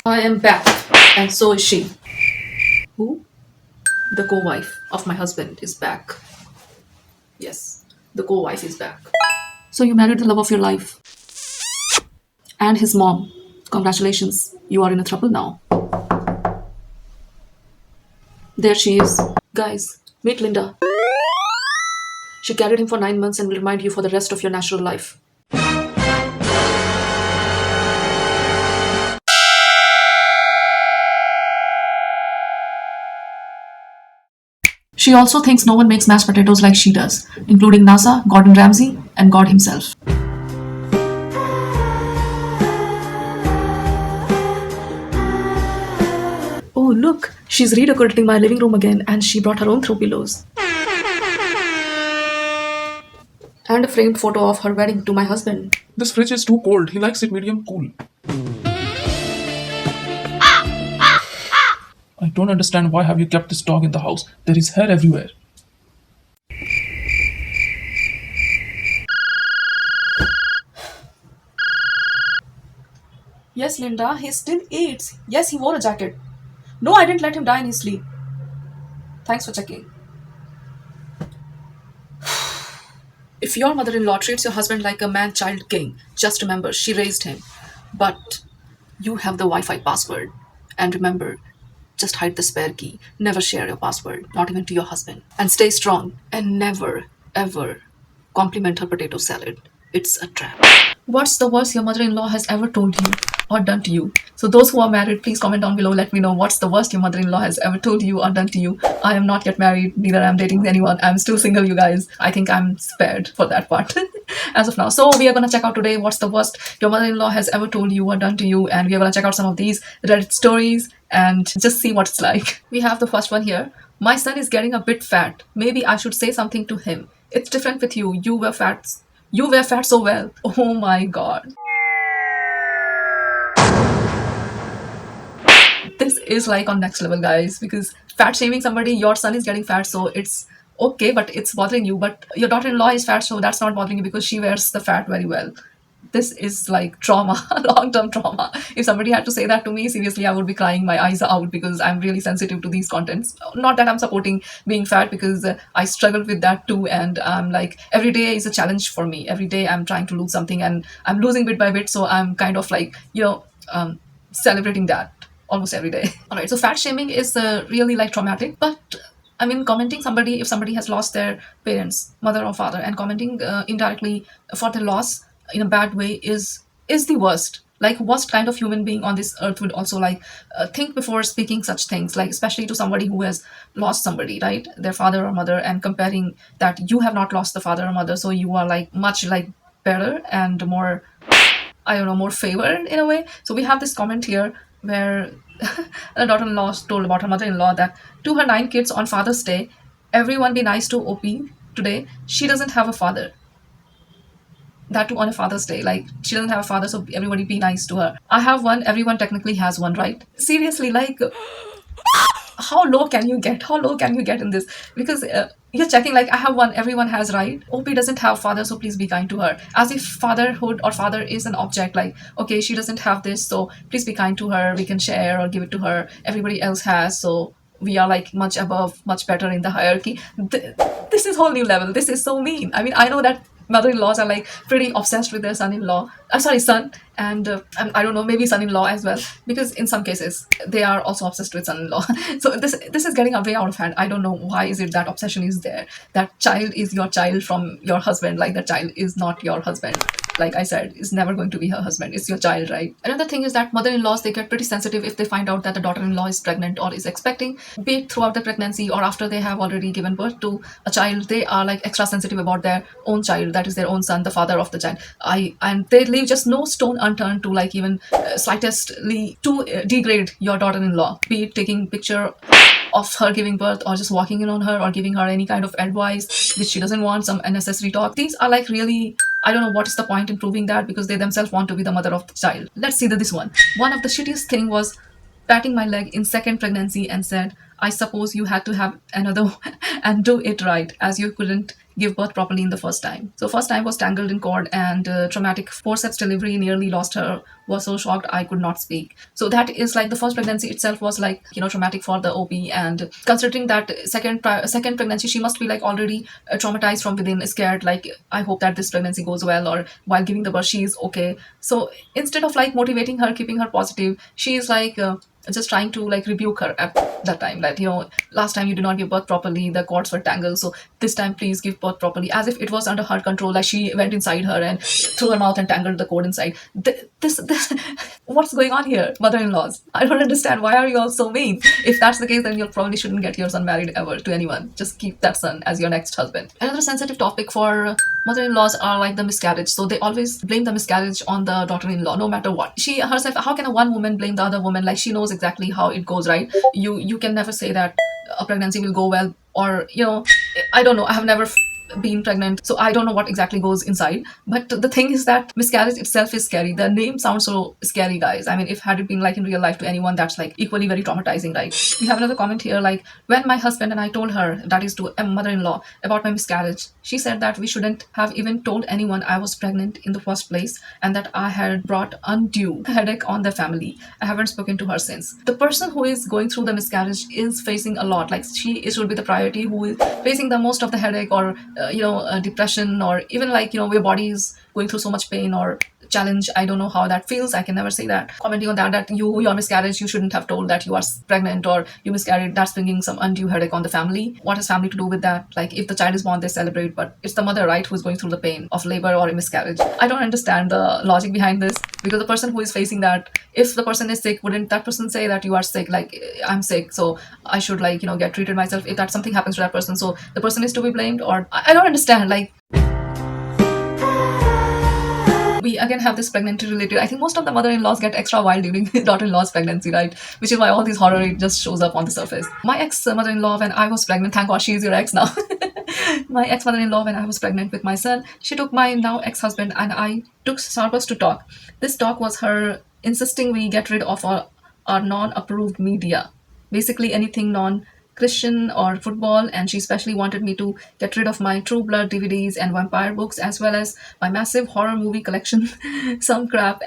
I am back, and so is she. Who? The co wife of my husband is back. Yes, the co wife is back. So you married the love of your life and his mom. Congratulations, you are in a throuple now. There she is. Guys, meet Linda. She carried him for 9 months and will remind you for the rest of your natural life. She also thinks no one makes mashed potatoes like she does, including NASA, Gordon Ramsay, and God himself. Oh, look, she's redecorating my living room again and she brought her own throw pillows. And a framed photo of her wedding to my husband. This fridge is too cold. He likes it medium cool. I don't understand why have you kept this dog in the house. There is hair everywhere. Yes, Linda, he still eats. Yes, he wore a jacket. No, I didn't let him die in his sleep. Thanks for checking. If your mother in law treats your husband like a man child king, just remember she raised him. But you have the Wi Fi password. And remember, just hide the spare key. Never share your password, not even to your husband. And stay strong and never, ever compliment her potato salad. It's a trap. What's the worst your mother in law has ever told you or done to you? So, those who are married, please comment down below. Let me know what's the worst your mother in law has ever told you or done to you. I am not yet married, neither am dating anyone. I'm still single, you guys. I think I'm spared for that part as of now. So, we are going to check out today what's the worst your mother in law has ever told you or done to you. And we are going to check out some of these Reddit stories and just see what it's like. We have the first one here. My son is getting a bit fat. Maybe I should say something to him. It's different with you. You were fat. You were fat so well. Oh my god. This is like on next level, guys, because fat shaming somebody, your son is getting fat, so it's okay, but it's bothering you. But your daughter-in-law is fat, so that's not bothering you because she wears the fat very well. This is like trauma, long-term trauma. If somebody had to say that to me, seriously, I would be crying my eyes out because I'm really sensitive to these contents. Not that I'm supporting being fat, because I struggle with that too, and I'm like, every day is a challenge for me. Every day I'm trying to lose something and I'm losing bit by bit, so I'm kind of like, celebrating that almost every day. All right, so fat shaming is really like traumatic, but I mean, commenting somebody, if somebody has lost their parents, mother or father, and commenting indirectly for their loss in a bad way is the worst. Like, worst kind of human being on this earth would also like think before speaking such things. Like, especially to somebody who has lost somebody, right, their father or mother, and comparing that you have not lost the father or mother, so you are like much like better and more, I don't know, more favored in a way. So we have this comment here where a daughter-in-law told about her mother-in-law that to her 9 kids on Father's Day, everyone be nice to OP today. She doesn't have a father. That too on a Father's Day. Like, she doesn't have a father, so everybody be nice to her. I have one. Everyone technically has one, right? Seriously, like, how low can you get? How low can you get in this? Because you're checking like, I have one, everyone has, right? OP doesn't have father, so please be kind to her. As if fatherhood or father is an object. Like, okay, she doesn't have this, so please be kind to her. We can share or give it to her. Everybody else has, so we are like much above, much better in the hierarchy. This is whole new level. This is so mean. I mean, I know that mother-in-laws are like pretty obsessed with their son-in-law, sorry, son, and I don't know, maybe son-in-law as well, because in some cases they are also obsessed with son-in-law. So this is getting way out of hand. I don't know why is it that obsession is there. That child is your child from your husband. Like, that child is not your husband. Like I said, is never going to be her husband. It's your child, right? Another thing is that mother-in-laws, they get pretty sensitive if they find out that the daughter-in-law is pregnant or is expecting, be it throughout the pregnancy or after they have already given birth to a child. They are like extra sensitive about their own child, that is their own son, the father of the child. And they leave just no stone unturned to like even slightestly to degrade your daughter-in-law, be it taking picture of her giving birth or just walking in on her or giving her any kind of advice which she doesn't want, some unnecessary talk. These are like really, I don't know what is the point in proving that, because they themselves want to be the mother of the child. Let's see this one. One of the shittiest thing was patting my leg in second pregnancy and said, I suppose you had to have another and do it right, as you couldn't give birth properly in the first time. So first time was tangled in cord and traumatic forceps delivery, nearly lost her, was so shocked I could not speak. So that is like the first pregnancy itself was like, traumatic for the OP, and considering that second pregnancy, she must be like already traumatized from within, scared, like I hope that this pregnancy goes well, or while giving the birth she is okay. So instead of like motivating her, keeping her positive, she is like just trying to like rebuke her at that time, that last time you did not give birth properly, the cords were tangled, so this time please give birth properly, as if it was under her control, like she went inside her and through her mouth and tangled the cord inside. This what's going on here, mother-in-laws? I don't understand, why are you all so mean? If that's the case, then you probably shouldn't get your son married ever to anyone. Just keep that son as your next husband. Another sensitive topic for mother-in-laws are like the miscarriage. So they always blame the miscarriage on the daughter-in-law, no matter what. She herself, how can a one woman blame the other woman? Like she knows exactly how it goes, right? You can never say that a pregnancy will go well, or I don't know. I have never been pregnant, so I don't know what exactly goes inside. But the thing is that miscarriage itself is scary. The name sounds so scary, guys. I mean, if had it been like in real life to anyone, that's like equally very traumatizing, right? We have another comment here, like when my husband and I told her, that is to a mother-in-law, about my miscarriage, she said that we shouldn't have even told anyone I was pregnant in the first place, and that I had brought undue headache on the family. I haven't spoken to her since. The person who is going through the miscarriage is facing a lot. Like she should be the priority who is facing the most of the headache, or depression, or even like your body is going through so much pain or challenge. I don't know how that feels. I can never say that. Commenting on that your miscarriage, you shouldn't have told that you are pregnant or you miscarried. That's bringing some undue headache on the family. What has family to do with that? Like if the child is born, they celebrate, but it's the mother, right, who's going through the pain of labor or a miscarriage. I don't understand the logic behind this, because the person who is facing that, if the person is sick, wouldn't that person say that you are sick, like I'm sick, so I should like get treated myself if that something happens to that person, so the person is to be blamed? Or I don't understand. Like we again have this pregnancy related. I think most of the mother-in-laws get extra wild during daughter-in-law's pregnancy, right? Which is why all these horror, it just shows up on the surface. My ex mother-in-law, when I was pregnant, thank God she is your ex now. My ex mother-in-law, when I was pregnant with my son, she took my now ex-husband and I took Starbucks to talk. This talk was her insisting we get rid of our non-approved media, basically anything non-Christian or football, and she especially wanted me to get rid of my True Blood DVDs and vampire books, as well as my massive horror movie collection. Some crap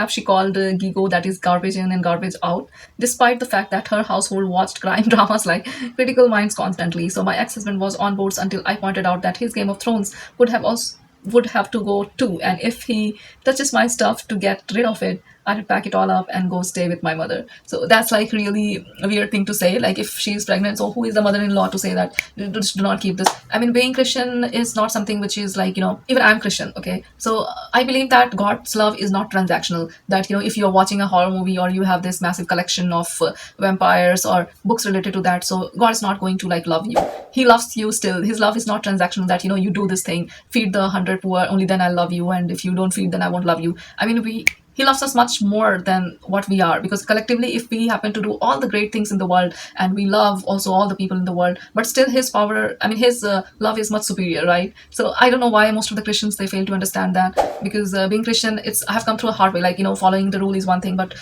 she called Gigo, that is garbage in and garbage out, despite the fact that her household watched crime dramas like Critical Minds constantly. So my ex-husband was on boards until I pointed out that his Game of Thrones would have to go too, and if he touches my stuff to get rid of it, I would pack it all up and go stay with my mother. So that's like really a weird thing to say. Like if she's pregnant, so who is the mother-in-law to say that just do not keep this? I mean, being Christian is not something which is like even I'm Christian, okay? So I believe that God's love is not transactional. That if you're watching a horror movie or you have this massive collection of vampires or books related to that, so God is not going to like love you. He loves you still. His love is not transactional. That you do this thing, feed the 100 poor, only then I'll love you, and if you don't feed, then I won't love you. I mean, he loves us much more than what we are, because collectively, if we happen to do all the great things in the world and we love also all the people in the world, but still his power, I mean his love is much superior, right? So I don't know why most of the Christians, they fail to understand that, because being Christian, it's I have come through a hard way. Like following the rule is one thing, but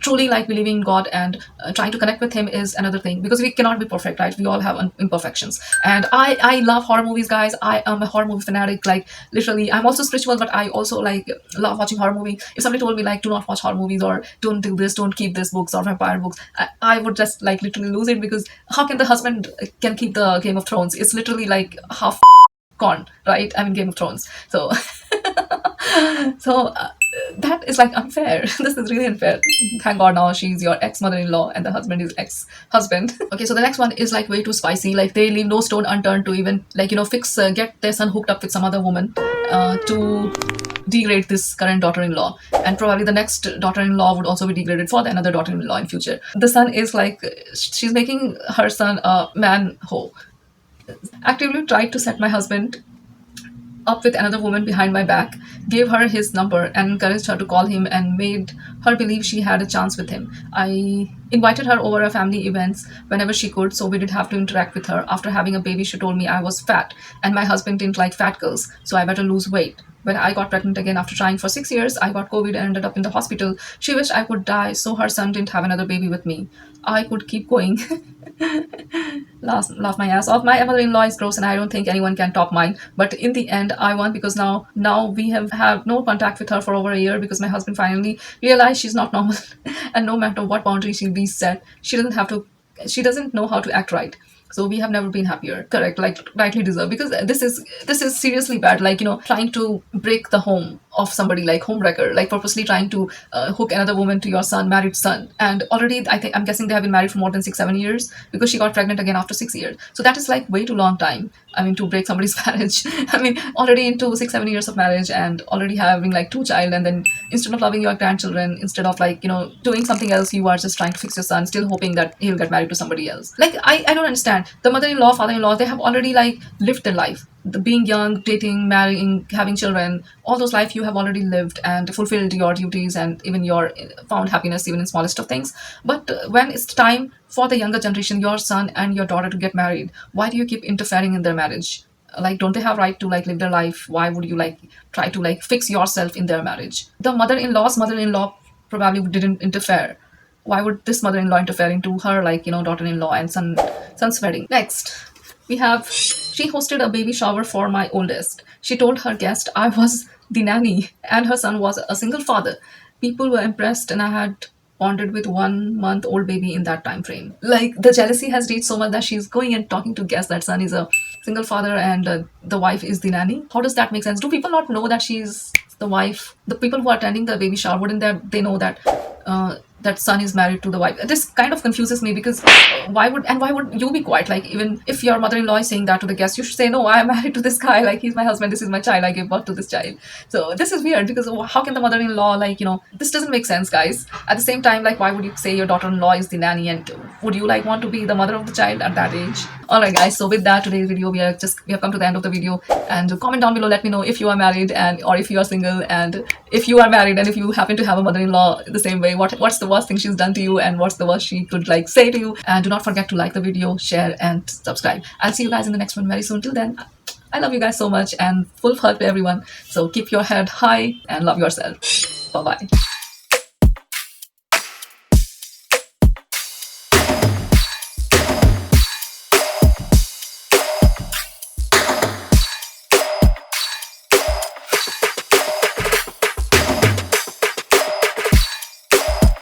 truly like believing in God and trying to connect with him is another thing, because we cannot be perfect, right? We all have imperfections. And I love horror movies, guys. I am a horror movie fanatic. Like literally, I'm also spiritual, but I also like love watching horror movie. If somebody told me like do not watch horror movies, or don't do this, don't keep this books or vampire books, I would just like literally lose it, because how can the husband can keep the Game of Thrones? It's literally like half gone, right? I mean Game of Thrones. So so that is like unfair. This is really unfair. Thank God now she's your ex mother-in-law and the husband is ex-husband. Okay, so the next one is like way too spicy. Like they leave no stone unturned to even like fix get their son hooked up with some other woman to degrade this current daughter-in-law, and probably the next daughter-in-law would also be degraded for the another daughter-in-law in future. The son is like she's making her son a man hoe. Actively tried to set my husband up with another woman behind my back, gave her his number and encouraged her to call him and made her believe she had a chance with him. I invited her over a family events whenever she could, so we did have to interact with her. After having a baby, she told me I was fat, and my husband didn't like fat girls, so I better lose weight. When I got pregnant again after trying for 6 years, I got COVID and ended up in the hospital. She wished I could die so her son didn't have another baby with me. I could keep going. Laugh my ass off. My mother-in-law is gross, and I don't think anyone can top mine. But in the end, I won because now we have no contact with her for over a year because my husband finally realized she's not normal, and no matter what boundary she set, she doesn't have to. She doesn't know how to act right. So we have never been happier. Correct, like rightly deserved, because this is seriously bad. Like, trying to break the home of somebody, like homewrecker, like purposely trying to hook another woman to your married son. And already, I'm guessing they have been married for more than 6 7 years, because she got pregnant again after 6 years. So that is like way too long time. I mean, to break somebody's marriage. I mean, already into 6 7 years of marriage and already having like two child, and then instead of loving your grandchildren, instead of like doing something else, you are just trying to fix your son, still hoping that he'll get married to somebody else. Like, I don't understand. The mother-in-law, father-in-law, they have already like lived their life. Being young, dating, marrying, having children, all those life you have already lived and fulfilled your duties, and even your found happiness even in smallest of things. But when it's time for the younger generation, your son and your daughter, to get married, why do you keep interfering in their marriage? Like, don't they have right to like live their life? Why would you like try to like fix yourself in their marriage? The mother-in-law's mother-in-law probably didn't interfere. Why would this mother-in-law interfere into her, like, daughter-in-law and son's wedding? Next, we have, she hosted a baby shower for my oldest. She told her guest I was the nanny and her son was a single father. People were impressed, and I had bonded with 1 month old baby in that time frame. Like, the jealousy has reached so much that she's going and talking to guests that son is a single father and the wife is the nanny. How does that make sense? Do people not know that she's the wife? The people who are attending the baby shower, wouldn't they know that that son is married to the wife? This kind of confuses me, because why would you be quiet? Like, even if your mother-in-law is saying that to the guest, you should say, no, I am married to this guy, like he's my husband, this is my child, I gave birth to this child. So this is weird, because how can the mother-in-law, like, this doesn't make sense, guys. At the same time, like, why would you say your daughter-in-law is the nanny, and would you like want to be the mother of the child at that age? All right, guys, so with that, today's video, we have come to the end of the video. And comment down below, let me know if you are married, and or if you are single. And if you are married and if you happen to have a mother-in-law the same way, what's the worst thing she's done to you, and what's the worst she could like say to you? And do not forget to like the video, share, and subscribe. I'll see you guys in the next one very soon. Till then, I love you guys so much, and full hug to everyone. So keep your head high and love yourself. Bye bye.